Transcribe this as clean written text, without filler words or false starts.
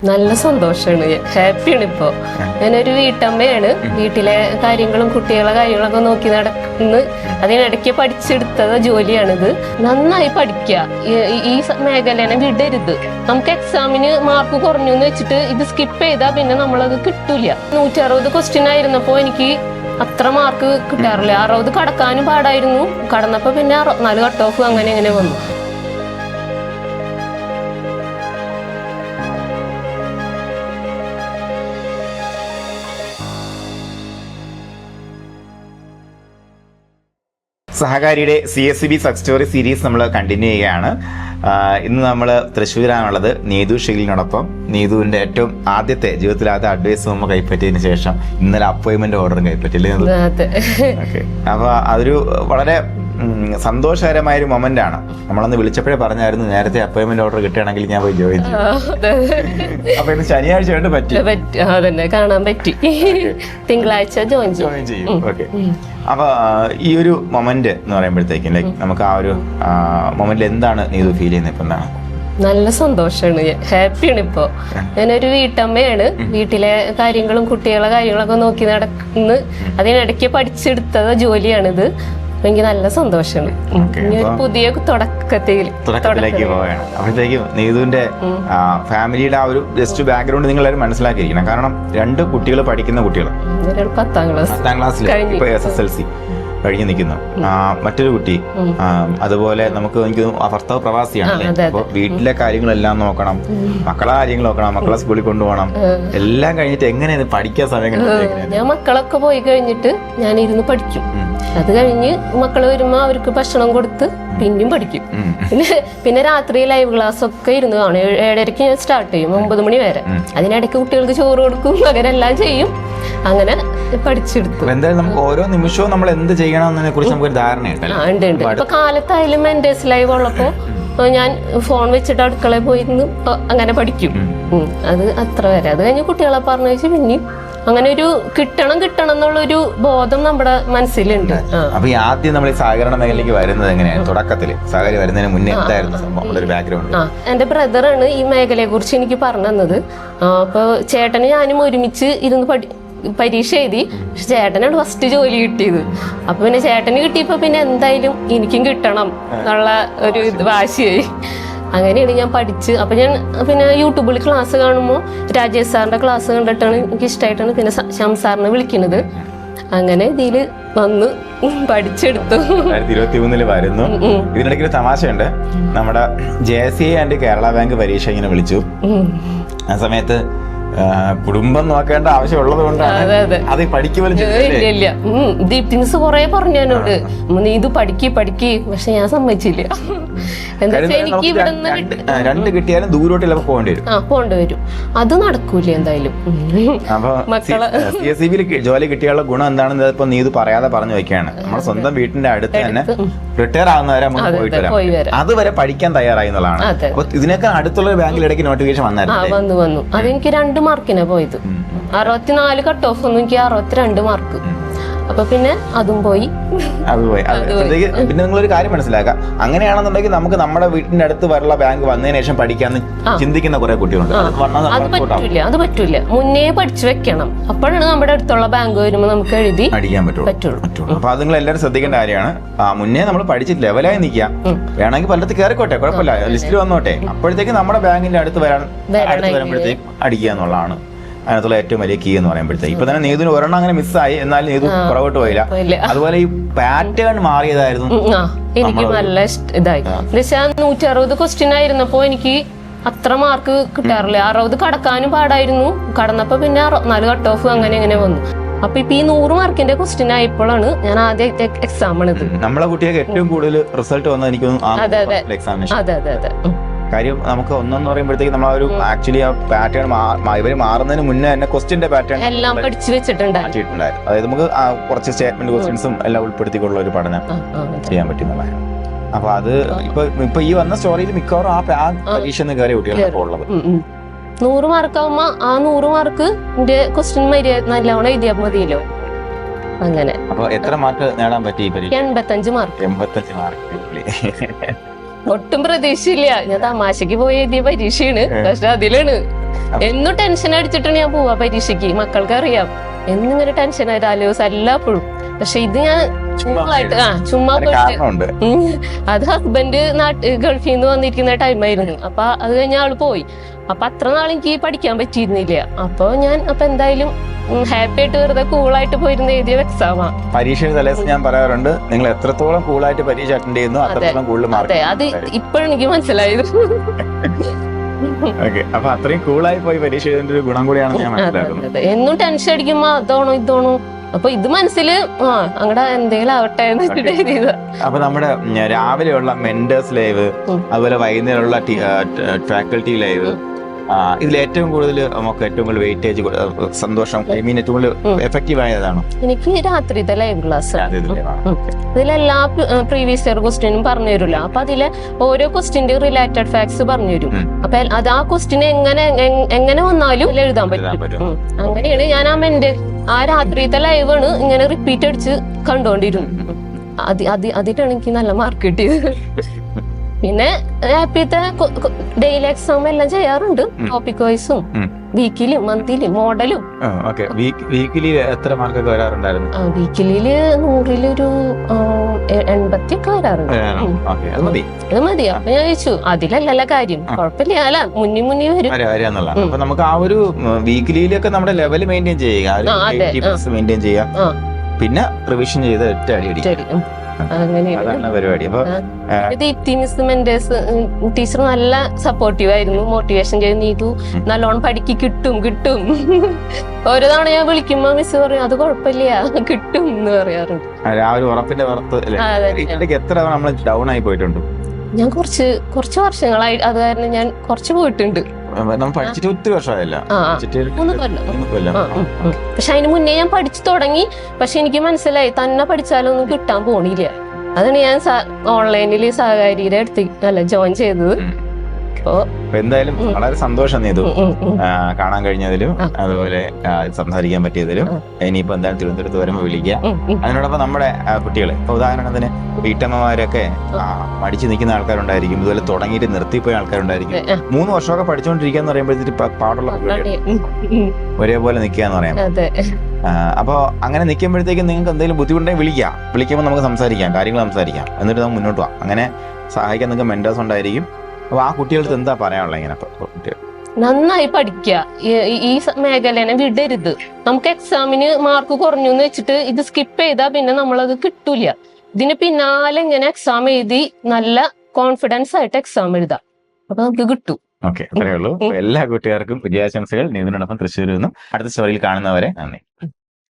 നല്ല സന്തോഷമാണ്, ഹാപ്പിയാണ്. ഇപ്പോൾ ഞാനൊരു വീട്ടമ്മയാണ്. വീട്ടിലെ കാര്യങ്ങളും കുട്ടികളെ കാര്യങ്ങളൊക്കെ നോക്കി നടന്ന് അതിനിടയ്ക്ക് പഠിച്ചെടുത്തത് ജോലിയാണിത്. നന്നായി പഠിക്കുക, ഈ മേഖലനെ വിടരുത്. നമുക്ക് എക്സാമിന് മാർക്ക് കുറഞ്ഞു എന്ന് വെച്ചിട്ട് ഇത് സ്കിപ്പ് ചെയ്താൽ പിന്നെ നമ്മളത് കിട്ടൂല. 160 ക്വസ്റ്റ്യൻ ആയിരുന്നപ്പോൾ എനിക്ക് അത്ര മാർക്ക് കിട്ടാറില്ല. 60 കടക്കാനും പാടായിരുന്നു. കടന്നപ്പോൾ പിന്നെ 64 കട്ട് ഓഫ് അങ്ങനെ വന്നു. സഹകാരിയുടെ CSCB സക്സസ് സ്റ്റോറി സീരീസ് നമ്മൾ കണ്ടിന്യൂ ചെയ്യുകയാണ്. ഇന്ന് നമ്മൾ തൃശ്ശൂരാണുള്ളത്. നീതു ഷെഗിലിനോടൊപ്പം. നീതുവിന്റെ ഏറ്റവും ആദ്യത്തെ ജീവിതത്തിൽ ആദ്യത്തെ അഡ്വൈസ് നമ്മൾ കൈപ്പറ്റിയതിന് ശേഷം ഇന്നലെ അപ്പോയിന്റ്മെന്റ് ഓർഡറും കൈപ്പറ്റില്ലേ? ഓക്കെ, അപ്പൊ അതൊരു വളരെ സന്തോഷകരമായൊരു മൊമെന്റ് ആണ്. നമ്മളന്ന് വിളിച്ചപ്പോഴേ പറഞ്ഞായിരുന്നു നേരത്തെ അപ്പോയിന്റ്മെന്റ് ഓർഡർ കിട്ടുകയാണെങ്കിൽ ഞാൻ പോയി ജോയിൻ ചെയ്യും. അപ്പൊ ഇന്ന് ശനിയാഴ്ച കൊണ്ട് പറ്റി കാണാൻ പറ്റി. തിങ്കളാഴ്ച ജോയിൻ ചെയ്യും. ഓക്കെ, അപ്പൊ ഈ ഒരു മൊമെന്റ് എന്ന് പറയുമ്പോഴത്തേക്കും ലൈക്ക് നമുക്ക് ആ ഒരു മൊമെന്റിൽ എന്താണ് നീതു ഫീൽ ചെയ്യുന്നത്? ഇപ്പൊ എന്താണ്? നല്ല സന്തോഷമാണ്, ഹാപ്പിയാണ്. ഇപ്പോൾ ഞാനൊരു വീട്ടമ്മയാണ്. വീട്ടിലെ കാര്യങ്ങളും കുട്ടികളെ കാര്യങ്ങളൊക്കെ നോക്കി നടന്ന് അതിനിടയ്ക്ക് പഠിച്ചെടുത്തത് ജോലിയാണിത്. എനിക്ക് നല്ല സന്തോഷമാണ്. ഇനി ഒരു പുതിയ തുടക്കത്തിലേക്ക് പോവുകയാണ്. അപ്പോഴത്തേക്കും നീതുവിന്റെ ഫാമിലിയുടെ ആ ഒരു ജസ്റ്റ് ബാക്ക്ഗ്രൗണ്ട് നിങ്ങൾ എല്ലാവരും മനസ്സിലാക്കിയിരിക്കണം. കാരണം 2 കുട്ടികൾ പഠിക്കുന്ന കുട്ടികൾ 10ാം ക്ലാസ്സിൽ ഇപ്പൊ SSLC കഴിഞ്ഞ് നിൽക്കുന്നു. മറ്റൊരു കുട്ടി അതുപോലെ എനിക്ക് ഭർത്താവ് പ്രവാസിയാണ്. അപ്പൊ വീട്ടിലെ കാര്യങ്ങളെല്ലാം നോക്കണം, മക്കളെ കാര്യങ്ങൾ നോക്കണം, മക്കളെ സ്കൂളിൽ കൊണ്ടുപോകണം. എല്ലാം കഴിഞ്ഞിട്ട് എങ്ങനെയാണ് പഠിക്കാൻ സമയം കിട്ടുന്നത്? ഞാൻ മക്കളൊക്കെ പോയി കഴിഞ്ഞിട്ട് ഞാൻ ഇരുന്ന് പഠിക്കും. അത് കഴിഞ്ഞ് മക്കള് വരുമ്പോ അവർക്ക് ഭക്ഷണം കൊടുത്ത് പിന്നെയും പഠിക്കും. പിന്നെ രാത്രി ലൈവ് ക്ലാസ് ഒക്കെ ഇരുന്ന് കാണും. 7:30 ഞാൻ സ്റ്റാർട്ട് ചെയ്യും, 9 മണി വരെ. അതിനിടയ്ക്ക് കുട്ടികൾക്ക് ചോറ് കൊടുക്കും, അങ്ങനെല്ലാം ചെയ്യും. അങ്ങനെ പഠിച്ചെടുത്തു. എന്തായാലും നമുക്ക് ഓരോ നിമിഷവും നമ്മൾ എന്ത് ചെയ്യണം എന്നതിനെ കുറിച്ച് നമുക്ക് ധാരണയുണ്ട്. ഇപ്പൊ കാലത്തായാലും മെന്റേഴ്സ് ലൈവ് ഉള്ളപ്പോ ഞാൻ ഫോൺ വെച്ചിട്ട് അടുക്കളയിൽ പോയിരുന്നു അങ്ങനെ പഠിക്കും. അത് അത്ര വരെ. അത് കഴിഞ്ഞ് കുട്ടികളെ പറഞ്ഞയച്ച് പിന്നെയും അങ്ങനെ ഒരു കിട്ടണം എന്നുള്ളൊരു ബോധം നമ്മുടെ മനസ്സിലുണ്ട്. അപ്പൊ ആദ്യം നമ്മൾ ഈ സഹകരണ മേഖലയിലേക്ക് വരുന്നത് എങ്ങനെയാണ്? തുടക്കത്തില് സഹകാരി വരുന്നതിന് മുന്നേ എന്തായിരുന്നു ബാക്ക്ഗ്രൗണ്ട്? എന്റെ ബ്രദറാണ് ഈ മേഖലയെ കുറിച്ച് എനിക്ക് പറഞ്ഞു തന്നത്. അപ്പൊ ചേട്ടന് ഞാനും ഒരുമിച്ച് ഇരുന്ന് പരീക്ഷ എഴുതി. പക്ഷെ ചേട്ടനാണ് ഫസ്റ്റ് ജോലി കിട്ടിയത്. അപ്പൊ പിന്നെ ചേട്ടന് കിട്ടിയപ്പോ പിന്നെ എന്തായാലും എനിക്കും കിട്ടണം എന്നുള്ള ഒരു വാശിയായി. അങ്ങനെയാണ് ഞാൻ പഠിച്ച്. അപ്പൊ ഞാൻ പിന്നെ യൂട്യൂബിൽ ക്ലാസ് കാണുമ്പോൾ രാജേഷ് സാറിന്റെ ക്ലാസ് കണ്ടിട്ടാണ് എനിക്ക് ഇഷ്ടമായിട്ടാണ് പിന്നെ ശ്യാം സാറിനെ വിളിക്കുന്നത്. അങ്ങനെ ഇതില് വന്ന് പഠിച്ചെടുത്തു. 2023 വരുന്നു. ഇതിനിടയ്ക്ക് ഒരു തമാശയുണ്ട്. നമ്മുടെ JSCI ആൻഡ് കേരള ബാങ്ക് പരീക്ഷ ഇങ്ങനെ വിളിച്ചു. ആ സമയത്ത് കുടുംബം നോക്കേണ്ട ആവശ്യമുള്ളത് കൊണ്ടാണ് അത് പഠിക്കുമ്പോൾ ദീപ്തിൻസ് കൊറേ പറഞ്ഞു എന്നോട്, നീ ഇത് പഠിക്ക്. പക്ഷെ ഞാൻ സമ്മതിച്ചില്ല. എനിക്ക് 2 കിട്ടിയാലും ദൂരോട്ട് പോകേണ്ടി വരും. അത് നടക്കൂല എന്തായാലും. അപ്പൊ CSCB ജോലി കിട്ടിയുള്ള ഗുണം എന്താണെന്ന് ഇപ്പൊ നീ ഇത് പറയാതെ പറഞ്ഞു വെക്കുകയാണ്. നമ്മുടെ സ്വന്തം വീട്ടിന്റെ അടുത്ത് തന്നെ റിട്ടയർ ആവുന്നവരെ നമുക്ക് പോയിട്ട് വരാം. അതുവരെ പഠിക്കാൻ തയ്യാറായി എന്നുള്ളതാണ്. അപ്പൊ ഇതിനൊക്കെ അടുത്തുള്ള ബാങ്കിൽ ഇടയ്ക്ക് നോട്ടിഫിക്കേഷൻ വന്നു. അതെനിക്ക് 2 മാർക്കിനാ പോയത്. 64 കട്ട് ഓഫ് ഒന്നും എനിക്ക് 62 മാർക്ക്. അപ്പൊ പിന്നെ അതും പോയി. പിന്നെ നിങ്ങളൊരു കാര്യം മനസ്സിലാക്കാം, അങ്ങനെയാണെന്നുണ്ടെങ്കിൽ നമുക്ക് നമ്മുടെ വീട്ടിന്റെ അടുത്ത് വരെയുള്ള ബാങ്ക് വന്നതിന് ശേഷം പഠിക്കാന്ന് ചിന്തിക്കുന്ന കുറെ കുട്ടികളുണ്ട്. അത് പറ്റൂല. മുന്നേ പഠിച്ചു വെക്കണം. അപ്പോഴാണ് നമ്മുടെ അടുത്തുള്ള ബാങ്ക് വരുമ്പോൾ നമുക്ക് എഴുതി പഠിക്കാൻ പറ്റുള്ളൂ. അപ്പൊ അത് നിങ്ങൾ എല്ലാവരും ശ്രദ്ധിക്കേണ്ട കാര്യമാണ്. മുന്നേ നമ്മൾ പഠിച്ചിട്ട് ലെവലായി നിൽക്കാം. വേണമെങ്കിൽ പലത്ത് കയറിക്കോട്ടെ, കുഴപ്പമില്ല, ലിസ്റ്റിൽ വന്നോട്ടെ. അപ്പോഴത്തേക്ക് നമ്മുടെ ബാങ്കിന്റെ അടുത്ത് വരുമ്പോഴത്തേക്ക് അടിക്കുക എന്നുള്ളതാണ് അതിനകത്തുള്ള ഏറ്റവും വലിയ കീ എന്ന് പറയുമ്പോഴത്തേക്ക്. ഇപ്പൊ തന്നെ നീതുവിന് ഒരെണ്ണം അങ്ങനെ മിസ്സായി, എന്നാലും നീതു പുറകോട്ട് പോയില്ല. അതുപോലെ ഈ പാറ്റേൺ മാറിയതായിരുന്നു എനിക്ക് നല്ല ഇതായി. 160 ക്വസ്റ്റ്യൻ ആയിരുന്നപ്പോ എനിക്ക് അത്ര മാർക്ക് കിട്ടാറില്ല. 60 കടക്കാനും പാടായിരുന്നു. കടന്നപ്പോ പിന്നെ 64 കട്ട് ഓഫ് അങ്ങനെ വന്നു. അപ്പൊ ഇപ്പൊ ഈ 100 മാർക്കിന്റെ ക്വസ്റ്റ്യൻ ആയപ്പോഴാണ് ഞാൻ ആദ്യത്തെ എക്സാം ആണിത്. നമ്മളെ കുട്ടികൾക്ക് ഏറ്റവും കൂടുതൽ റിസൾട്ട് വന്നത് എനിക്ക് അതെ കാര്യം നമുക്ക് ഒന്നെന്ന് പറയുമ്പോഴത്തേക്ക് നമ്മൾ ഒരു ആക്ച്വലി ആ പാറ്റേൺ ഇവര് മാറുന്നതിന് മുന്നേ തന്നെ ക്വസ്റ്റ്യന്റെ പാറ്റേൺ എല്ലാം പഠിച്ചു വെച്ചിട്ടുണ്ടായിരുന്നു. അതായത് നമുക്ക് കുറച്ച് സ്റ്റേറ്റ്മെന്റ് ക്വസ്റ്റ്യൻസും എല്ലാം ഉൾപ്പെടുത്തിക്കൊള്ള ഒരു പഠനം ചെയ്യാൻ പറ്റുന്നതാണ്. അപ്പൊ അത് ഇപ്പൊ ഈ വന്ന സ്റ്റോറിയിൽ മിക്കവാറും ആ പരീക്ഷ കയറിയ കുട്ടികളാണ് ഉള്ളത്. 100 മാർക്ക് ആവുമ്പോ ആ 100 മാർക്ക് ക്വസ്റ്റ്യൻ നല്ലോണം എഴുതിയാൽ മതിയല്ലോ. അങ്ങനെ അപ്പൊ എത്ര മാർക്ക് നേടാൻ പറ്റി ഈ പരീക്ഷ? 85 മാർക്ക്. 85 മാർക്ക് ഒട്ടും പ്രതീക്ഷയില്ല. ഞാൻ തമാശക്ക് പോയി എഴുതിയ പരീക്ഷയാണ്. പക്ഷെ അതിലാണ് എന്നും ടെൻഷൻ അടിച്ചിട്ടാണ് ഞാൻ പോവാ പരീക്ഷയ്ക്ക്. മക്കൾക്ക് അറിയാം എന്നിങ്ങനെ ടെൻഷൻ ആയാലും എല്ലാപ്പോഴും. പക്ഷെ ഇത് ഞാൻ ചുമ്മാ പോയിട്ട് അത് ഹസ്ബൻഡ് ഗൾഫിൽ നിന്ന് വന്നിരിക്കുന്ന ടൈമായിരുന്നു. അപ്പൊ അത് കഴിഞ്ഞ ആള് പോയി. അപ്പൊ അത്ര നാൾ എനിക്ക് പഠിക്കാൻ പറ്റിയിരുന്നില്ല. അപ്പൊ എന്തായാലും ഹാപ്പി ആയിട്ട് വെറുതെ കൂളായിട്ട് പോയിരുന്ന എഴുതിയ എക്സാമാ. പരീക്ഷ തലേദിവസം ഞാൻ പറയാറുണ്ട്, നിങ്ങൾ എത്രത്തോളം കൂളായിട്ട് പരീക്ഷ അറ്റൻഡ് ചെയ്യുന്നു അത്രത്തോളം കൂടുതൽ മാർക്ക്. അതെ, അത് ഇപ്പോഴെനിക്ക് മനസ്സിലായത്. അപ്പൊ അത്രയും കൂളായി പോയി പരീക്ഷ എഴുതുന്ന ഒരു ഗുണം കൂടിയാണ് ഞാൻ മനസ്സിലാക്കുന്നത്. എന്നും ടെൻഷൻ അടിക്കുമ്പോ അതോണോ ഇതോണോ, അപ്പൊ ഇത് മനസ്സിൽ അങ്ങടെ എന്തെങ്കിലും ആവട്ടെ എന്ന് വെച്ചിട്ട് എഴുതിയതാ. അപ്പൊ നമ്മുടെ രാവിലെയുള്ള മെന്റേഴ്സ് ലൈവ്, അതുപോലെ വൈകുന്നേരമുള്ള ഫാക്കൽറ്റി ലൈവ്, ഇതിൽ ഏറ്റവും കൂടുതൽ നമുക്ക് ഏറ്റവും കൂടുതൽ വെയിറ്റേജ് സന്തോഷം ഏറ്റവും കൂടുതൽ എഫക്റ്റീവ് ആയതാണ്? എനിക്ക് രാത്രിത്തെ ലൈവ് ക്ലാസ്. ഇതിലെല്ലാ പ്രീവിയസ് ഇയർ ക്വസ്റ്റ്യനും പറഞ്ഞു തരില്ല. അപ്പൊ അതിലെ ഓരോ ക്വസ്റ്റ്യന്റെ റിലേറ്റഡ് ഫാക്ട്സ് പറഞ്ഞു തരും. അപ്പൊ അത് ആ ക്വസ്റ്റ്യൻ എങ്ങനെ വന്നാലും എഴുതാൻ പറ്റും. അങ്ങനെയാണ് ഞാൻ ആ രാത്രിത്തെ ലൈവാണ് ഇങ്ങനെ റിപ്പീറ്റ് അടിച്ച് കണ്ടോണ്ടിരുന്നു. അതിട്ടാണ് എനിക്ക് നല്ല മാർക്ക് കിട്ടിയത്. പിന്നെ ഹാപ്പിത്തെ ഡെയിലി എക്സാം എല്ലാം ചെയ്യാറുണ്ട്, ടോപ്പിക് വൈസും വീക്കിലും മന്ത്ലിയും മോഡലും. വീക്കിലി എത്ര മാർക്കൊക്കെ വരാറുണ്ടായിരുന്നു? വീക്കിലില് 100-ലൊരു 80 ഒക്കെ വരാറുണ്ട്. അത് മതി. അപ്പൊ ഞാൻ ചോദിച്ചു അതിലല്ല കാര്യം, കുഴപ്പമില്ല, മുന്നി വരും. അപ്പൊ നമുക്ക് ആ ഒരു വീക്കിലിയിലൊക്കെ നമ്മുടെ ലെവൽ മെയിൻറ്റെയിൻ ചെയ്യുക, പിന്നെ റിവിഷൻ ചെയ്ത് ഒറ്റ അടി അടിക്കും. അതാണ് പരിപാടി. അപ്പൊ ടീച്ചർ നല്ല സപ്പോർട്ടീവ് ആയിരുന്നു, മോട്ടിവേഷൻ ചെയ്ത് നീതു നല്ലോണം പഠിക്ക്, കിട്ടും. ഓരോ തവണ ഞാൻ വിളിക്കുമ്പോ മിസ് പറയും അത് കുഴപ്പമില്ല കിട്ടും എന്ന് പറയാറുണ്ട്. ആ ഒരു ഉറപ്പിന്റെ പുറത്ത് എത്ര നമ്മൾ ഡൗൺ ആയി പോയിട്ടുണ്ട്? ഞാൻ കുറച്ച് വർഷങ്ങളായി, അത് കാരണം ഞാൻ കുറച്ച് പോയിട്ടുണ്ട്. പഠിച്ചിട്ട് ഒത്തിരി വർഷമായില്ല, 3 കൊല്ലം. പക്ഷെ അതിന് മുന്നേ ഞാൻ പഠിച്ചു തുടങ്ങി. പക്ഷെ എനിക്ക് മനസ്സിലായി തന്നെ പഠിച്ചാലൊന്നും കിട്ടാൻ പോണില്ല. അതാണ് ഞാൻ ഓൺലൈനിൽ സഹകാരിയുടെ ജോയിൻ ചെയ്തത്. എന്തായാലും വളരെ സന്തോഷം നീതു കാണാൻ കഴിഞ്ഞതിലും അതുപോലെ സംസാരിക്കാൻ പറ്റിയതിലും. ഇനിയിപ്പോ എന്തായാലും തിരുവനന്തപുരത്ത് വരുമ്പോ വിളിക്കുക. അതിനോടൊപ്പം നമ്മുടെ കുട്ടികളെ, ഇപ്പൊ ഉദാഹരണത്തിന് വീട്ടമ്മമാരൊക്കെ മടിച്ചു നിൽക്കുന്ന ആൾക്കാരുണ്ടായിരിക്കും, ഇതുപോലെ തുടങ്ങിയിട്ട് നിർത്തിപ്പോയ ആൾക്കാരുണ്ടായിരിക്കും. 3 വർഷമൊക്കെ പഠിച്ചുകൊണ്ടിരിക്കാന്ന് പറയുമ്പോഴത്തേക്ക് പാടുള്ള ഒരേപോലെ നിൽക്കുക എന്ന് പറയാം. അപ്പൊ അങ്ങനെ നിൽക്കുമ്പോഴത്തേക്കും നിങ്ങൾക്ക് എന്തെങ്കിലും ബുദ്ധിമുട്ടുണ്ടെങ്കിൽ വിളിക്കുമ്പോൾ നമുക്ക് സംസാരിക്കാം, കാര്യങ്ങൾ സംസാരിക്കാം, എന്നിട്ട് നമുക്ക് മുന്നോട്ട് പോവാം. അങ്ങനെ സഹായിക്കാൻ നിങ്ങൾക്ക് മെന്റേഴ്സ് ഉണ്ടായിരിക്കും. അപ്പൊ ആ കുട്ടികൾക്ക് എന്താ പറയാനുള്ളത്? ഇങ്ങനെ നന്നായി പഠിക്കുക, ഈ മേഖലനെ വിടരുത്. നമുക്ക് എക്സാമിന് മാർക്ക് കുറഞ്ഞു എന്ന് വെച്ചിട്ട് ഇത് സ്കിപ്പ് ചെയ്താ പിന്നെ നമ്മളത് കിട്ടൂല. ഇതിന് പിന്നാലെ ഇങ്ങനെ എക്സാം എഴുതി നല്ല കോൺഫിഡൻസ് ആയിട്ട് എക്സാം എഴുതാം, അപ്പൊ നമുക്ക് കിട്ടും. ഓക്കെ, അത്രേ ഉള്ളൂ. എല്ലാ കൂട്ടുകാർക്കും വിജയാശംസകൾ. നീതിനോടൊപ്പം തൃശ്ശൂരിൽ നിന്നും അടുത്ത സ്റ്റോറിയിൽ കാണുന്നവരെ നന്ദി.